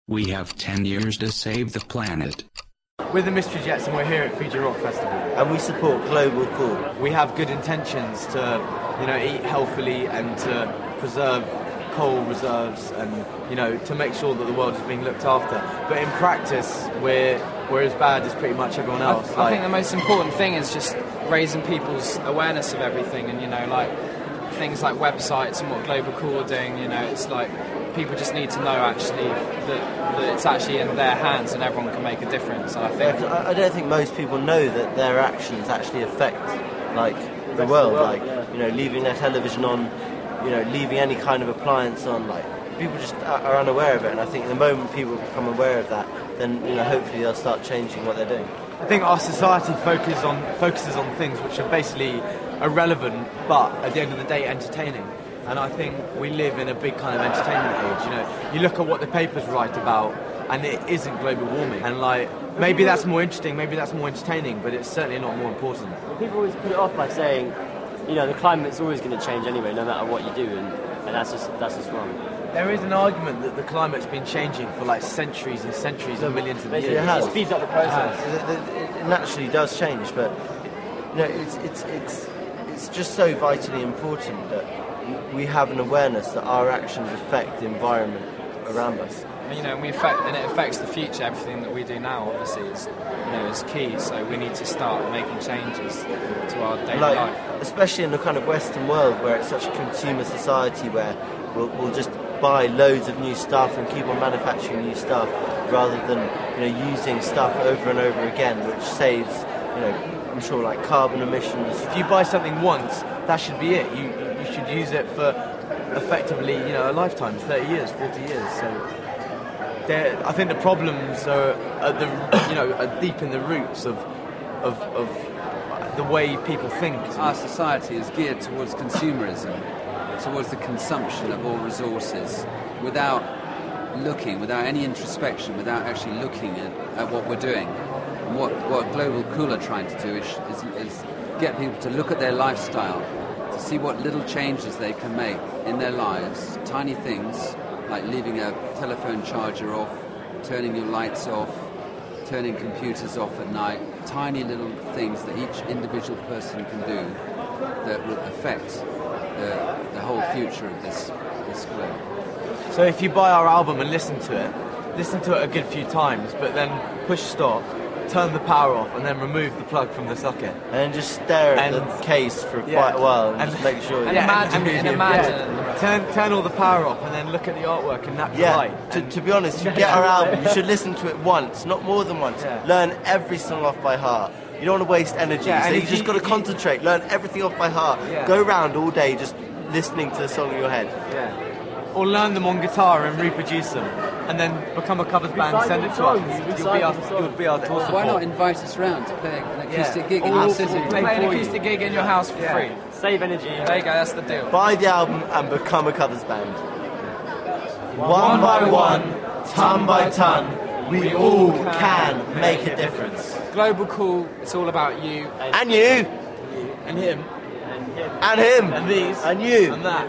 We have 10 years to save the planet. We're the Mystery Jets and we're here at Fuji Rock Festival. And we support Global Cool. We have good intentions to, eat healthily and to preserve coal reserves and, to make sure that the world is being looked after. But in practice, we're as bad as pretty much everyone else. I think the most important thing is just raising people's awareness of everything and, things like websites and what Global Cool are doing, it's like people just need to know actually that it's actually in their hands and everyone can make a difference. And I don't think most people know that their actions actually affect the world, leaving their television on, leaving any kind of appliance on, people just are unaware of it. And I think the moment people become aware of that, then hopefully they'll start changing what they're doing. I think our society focuses on things which are basically irrelevant, but at the end of the day, entertaining. And I think we live in a big kind of entertainment age. You look at what the papers write about, and it isn't global warming. And maybe that's more interesting, maybe that's more entertaining, but it's certainly not more important. Well, people always put it off by saying, the climate's always going to change anyway, no matter what you do, and that's just wrong. There is an argument that the climate's been changing for centuries and centuries and millions of years. It speeds up the process. It naturally does change, but it's just so vitally important that we have an awareness that our actions affect the environment around us. And it affects the future. Everything that we do now, obviously, is key. So we need to start making changes to our daily life. Especially in the kind of Western world where it's such a consumer society where we'll just buy loads of new stuff and keep on manufacturing new stuff rather than using stuff over and over again, which saves I'm sure carbon emissions. If you buy something once, that should be it. You should use it for effectively a lifetime, 30 years, 40 years. So I think the problems are deep in the roots of the way people think. Our society is geared towards consumerism, towards the consumption of all resources, without any introspection, without actually looking at what we're doing. And what Global Cool are trying to do is get people to look at their lifestyle, to see what little changes they can make in their lives, tiny things like leaving a telephone charger off, turning your lights off, turning computers off at night, tiny little things that each individual person can do that will affect the whole future of this globe. So if you buy our album and listen to it a good few times, but then push stop, turn the power off, and then remove the plug from the socket, and then just stare at the case for quite a while, and just make sure. Imagine. Turn all the power off, and then look at the artwork and natural light. To be honest, you get our album, you should listen to it once, not more than once. Yeah. Learn every song off by heart. You don't want to waste energy, so you just got to concentrate. Learn everything off by heart. Yeah. Go around all day just listening to the song in your head. Yeah. Or learn them on guitar and reproduce them, and then become a covers band and send it to us. You'll be our tour support. Why not invite us round to play an acoustic gig in your city? Play an acoustic gig in your house for free. Save energy. There you go, that's the deal. Buy the album and become a covers band. One by one, ton by ton, we all can make a difference. Global Cool, it's all about you. And you. And him. And him. And these. And you. And that.